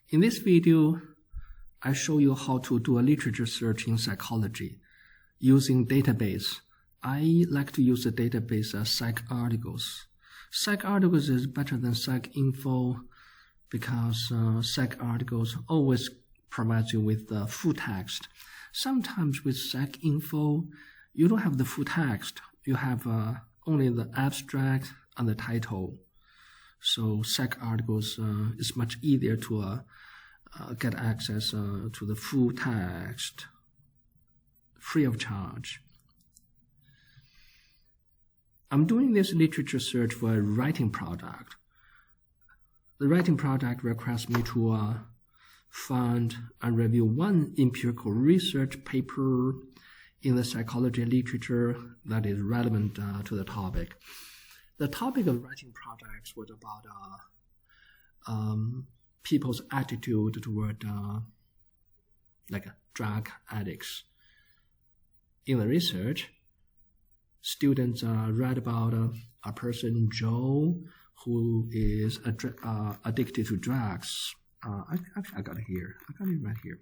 In this video, I show you how to do a literature search in psychology using database. I like to use the database as PsycArticles. PsycArticles is better than PsycInfo because PsycArticles always provides you with the full text. Sometimes with PsycInfo, you don't have the full text. You have only the abstract and the title. So PsycArticles is much easier to get access to the full text free of charge. I'm doing this literature search for a writing project. The writing project requires me to find and review one empirical research paper in the psychology literature that is relevant to the topic. The topic of writing projects was about people's attitude toward drug addicts. In the research, students read about a person, Joe, who is addicted to drugs. I got it here. I got it right here.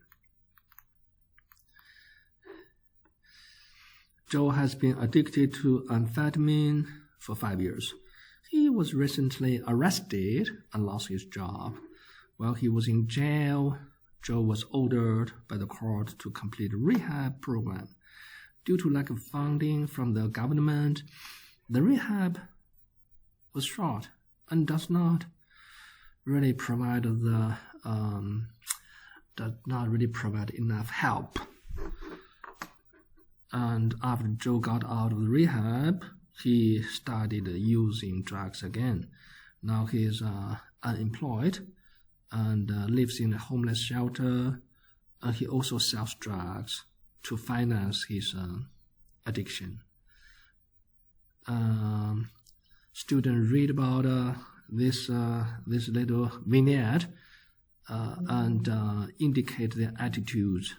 Joe has been addicted to amphetamine for 5 years. He was recently arrested and lost his job. While he was in jail, Joe was ordered by the court to complete a rehab program. Due to lack of funding from the government, the rehab was short and does not really provide enough help. And after Joe got out of the rehab, he started using drugs again. Now he is unemployed and lives in a homeless shelter, and he also sells drugs to finance his addiction. Students read about this little vignette and indicate their attitudes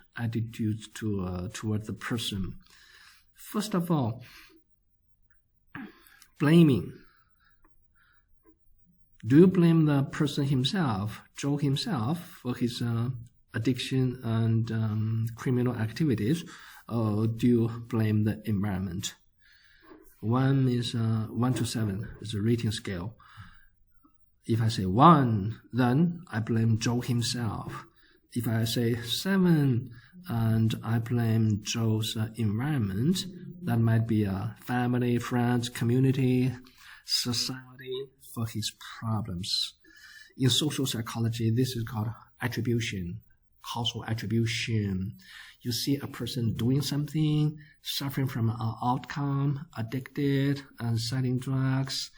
toward the person. First of all, blaming. Do you blame the person himself, Joe himself, for his addiction and criminal activities, or do you blame the environment? 1 to 7 is a rating scale. If I say 1, then I blame Joe himself. If I say 7 and I blame Joe's environment, that might be family, friends, community, society for his problems. In social psychology, this is called attribution, causal attribution. You see a person doing something, suffering from an outcome, addicted, and selling drugs.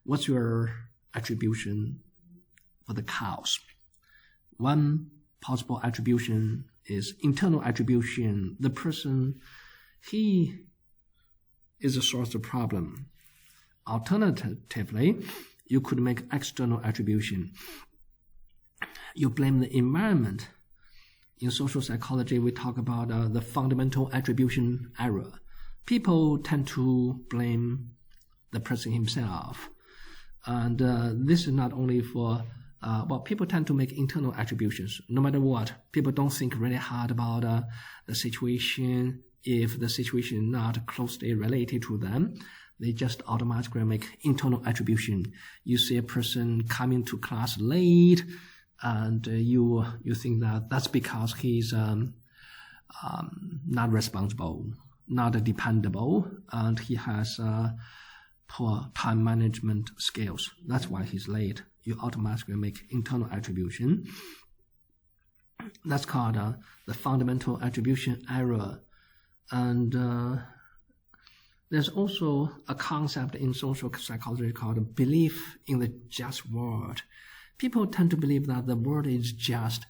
What's your attribution for the cause? One possible attribution is internal attribution. The person, he is the source of the problem. Alternatively, you could make external attribution. You blame the environment. In social psychology, we talk about the fundamental attribution error. People tend to blame the person himself. And this is not only for, people tend to make internal attributions. No matter what, people don't think really hard about the situation. If the situation is not closely related to them, they just automatically make internal attribution. You see a person coming to class late, and you think that that's because he's not responsible, not dependable, and he has poor time management skills. That's why he's late. You automatically make internal attribution. That's called the fundamental attribution error. And there's also a concept in social psychology called belief in the just world. People tend to believe that the world is just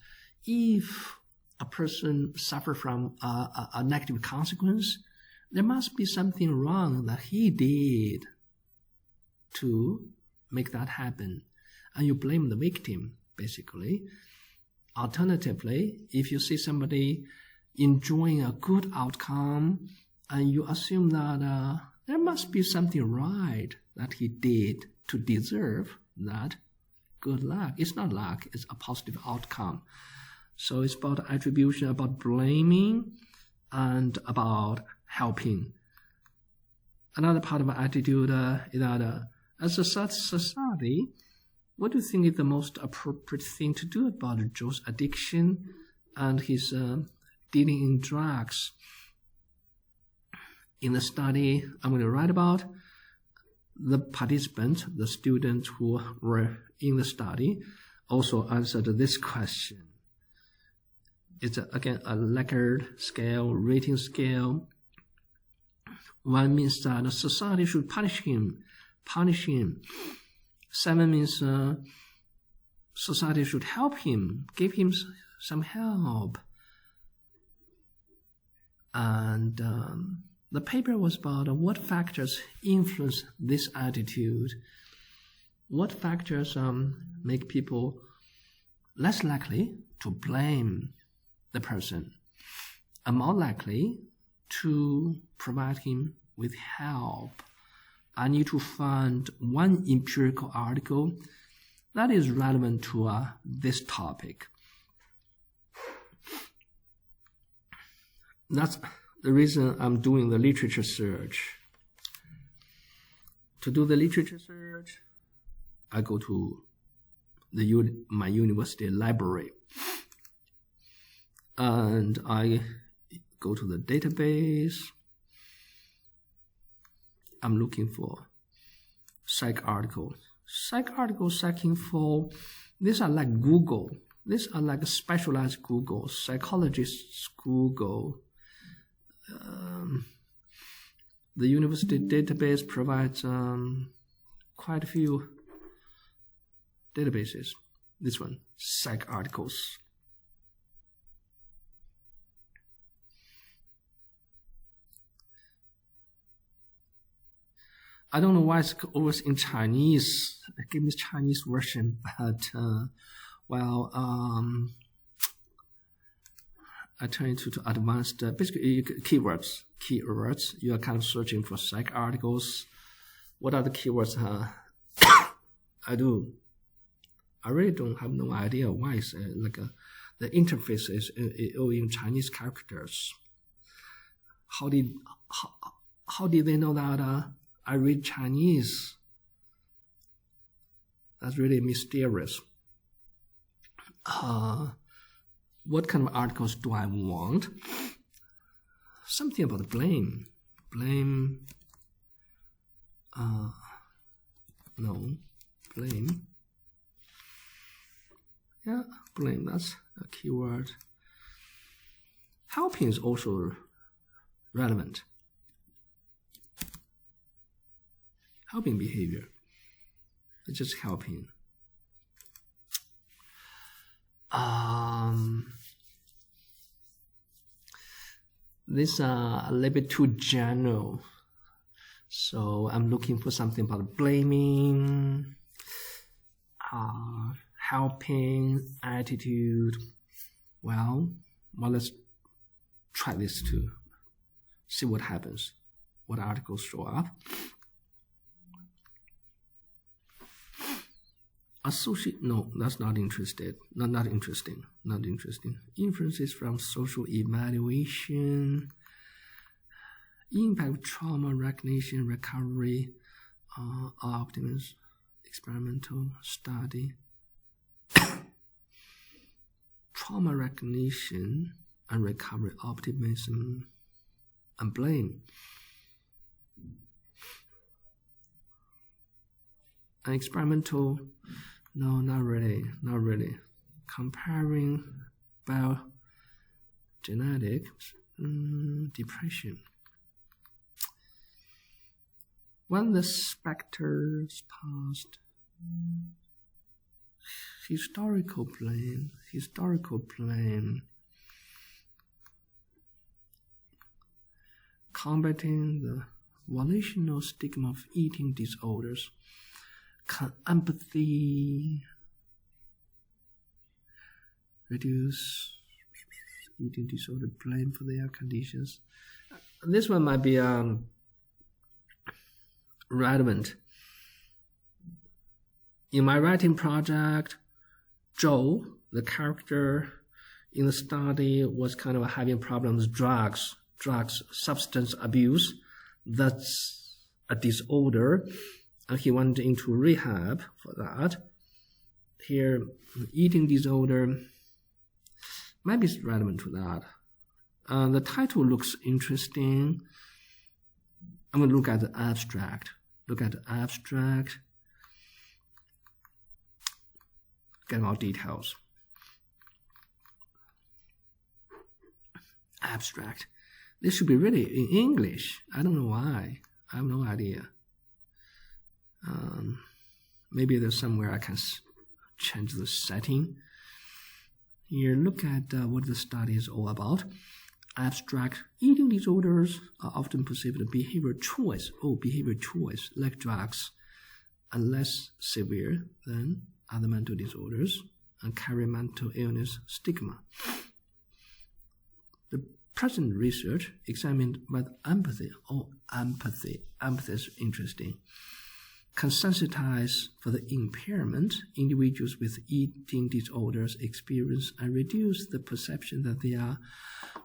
if a person suffers from a negative consequence, there must be something wrong that he did to make that happen. And you blame the victim, basically. Alternatively, if you see somebody enjoying a good outcome, and you assume that there must be something right that he did to deserve that good luck. It's not luck, it's a positive outcome. So it's about attribution, about blaming, and about helping. Another part of attitude is that as a society, what do you think is the most appropriate thing to do about Joe's addiction and his dealing in drugs? In the study I'm going to write about, the participants, the students who were in the study, also answered this question. It's again a Likert scale, rating scale. 1 means that society should punish him. 7 means society should help him, give him some help. And the paper was about what factors influence this attitude. What factors make people less likely to blame the person and more likely to provide him with help. I need to find one empirical article that is relevant to this topic. That's the reason I'm doing the literature search. To do the literature search, I go to my university library. And I go to the database. I'm looking for PsycArticles. PsycArticles, PsycInfo, these are like Google. These are like specialized Google, psychologists Google. The university database provides quite a few databases. This one, PsycArticles. I don't know why it's always in Chinese. Give me Chinese version, but I turn it to advanced, basically keywords. You are kind of searching for PsycArticles. What are the keywords? I really don't have no idea why it's the interface is all in Chinese characters. How did they know that I read Chinese? That's really mysterious. What kind of articles do I want? Something about blame. Blame. Blame. Yeah, blame, that's a keyword. Helping is also relevant. Helping behavior. It's just helping. These are a little bit too general. So I'm looking for something about blaming, helping, attitude. Well, let's try this too. See what happens. What articles show up. No, that's not interested. Not interesting. Inferences from social evaluation, impact of trauma, recognition, recovery, optimism, experimental study. Trauma recognition and recovery, optimism, and blame. And experimental, no, not really. Comparing biogenetics, depression. When the specters passed, historical blame, combating the volitional stigma of eating disorders, empathy, reduce eating disorder, blame for their conditions. This one might be relevant. In my writing project, Joe, the character in the study, was kind of having problems with drugs, substance abuse. That's a disorder, and he went into rehab for that. Here, eating disorder might be relevant to that. The title looks interesting. I'm going to look at the abstract. Get more details. Abstract. This should be really in English. I don't know why. I have no idea. Maybe there's somewhere I can change the setting. Here, look at what the study is all about. Abstract eating disorders are often perceived as behavior choice. Behavior choice, like drugs, and less severe than other mental disorders and carry mental illness stigma. The present research examined whether empathy is interesting, can sensitize for the impairment individuals with eating disorders experience and reduce the perception that they are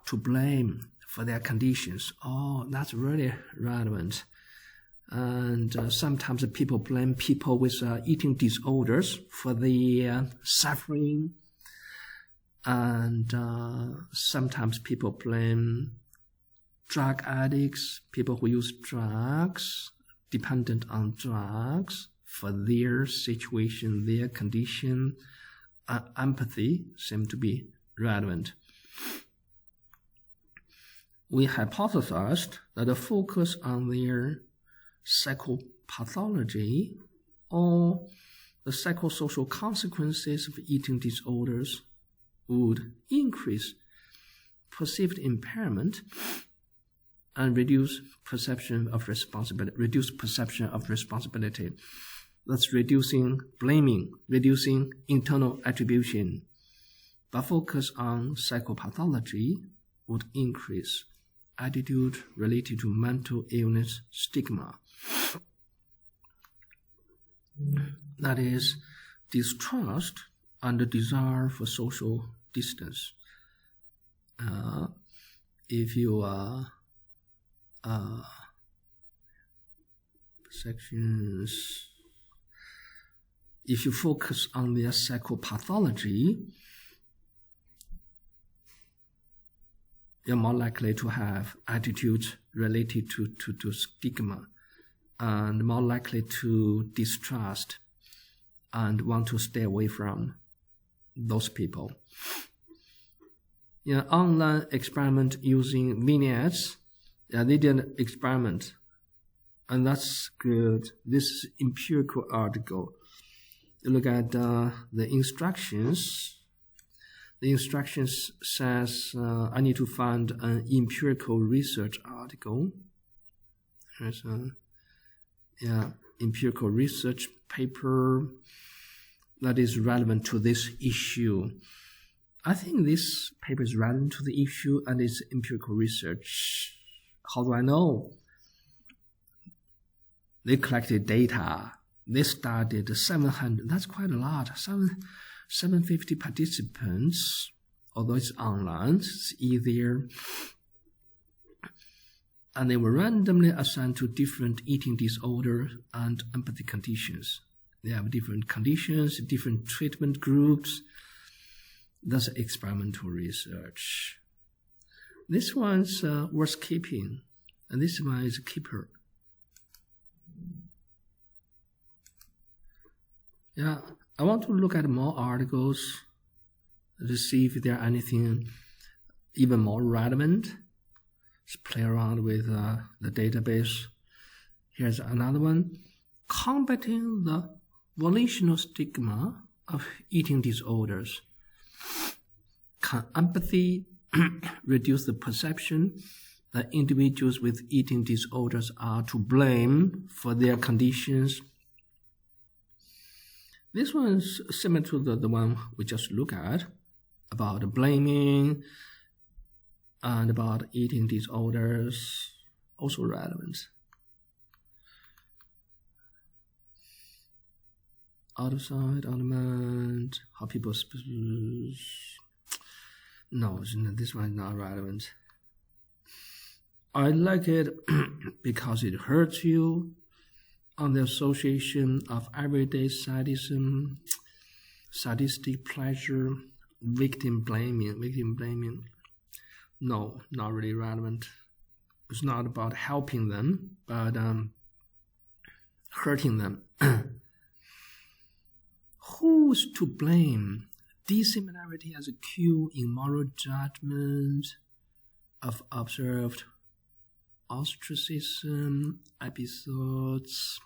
to blame for their conditions. That's really relevant. And sometimes people blame people with eating disorders for the suffering. And sometimes people blame drug addicts, people who use drugs, dependent on drugs, for their situation, their condition. Empathy seems to be relevant. We hypothesized that the focus on their psychopathology or the psychosocial consequences of eating disorders would increase perceived impairment and reduce perception of responsibility. That's reducing blaming, reducing internal attribution. But focus on psychopathology would increase attitude related to mental illness stigma. That is, distrust and the desire for social distance. If you if you focus on their psychopathology, you're more likely to have attitudes related to stigma and more likely to distrust and want to stay away from those people. In an online experiment using vignettes, they did an experiment, and that's good. This is empirical article. You look at the instructions. The instructions says I need to find an empirical research article. There's empirical research paper that is relevant to this issue. I think this paper is relevant to the issue and it's empirical research. How do I know? They collected data. They studied 700, that's quite a lot, 750 participants, although it's online, it's easier. And they were randomly assigned to different eating disorder and empathy conditions. They have different conditions, different treatment groups. That's experimental research. This one's worth keeping, and this one is a keeper. Yeah, I want to look at more articles to see if there are anything even more relevant. Just play around with the database. Here's another one. Combating the volitional stigma of eating disorders. Can empathy reduce the perception that individuals with eating disorders are to blame for their conditions? This one is similar to the one we just looked at, about blaming and about eating disorders, also relevant. out of sight, out of mind, how people no, this one is not relevant. I like it because it hurts you on the association of everyday sadism, sadistic pleasure, victim blaming. No, not really relevant. It's not about helping them, but hurting them. Who's to blame? Dissimilarity as a cue in moral judgment of observed ostracism episodes.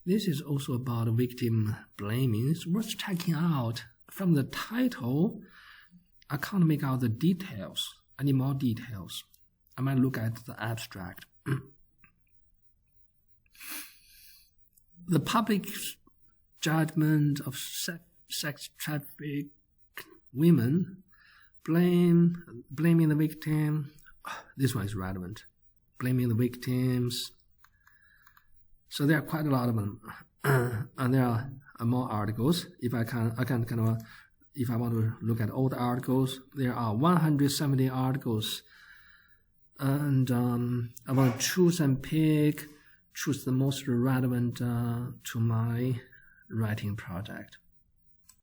This is also about victim blaming. It's worth checking out. From the title, I can't make out the details, any more details. I might look at the abstract. The public judgment of sex trafficked women, blaming the victim. This one is relevant. Blaming the victims. So there are quite a lot of them, and there are more articles. If I can kind of, if I want to look at all the articles, there are 170 articles, and I want to choose the most relevant to my writing project.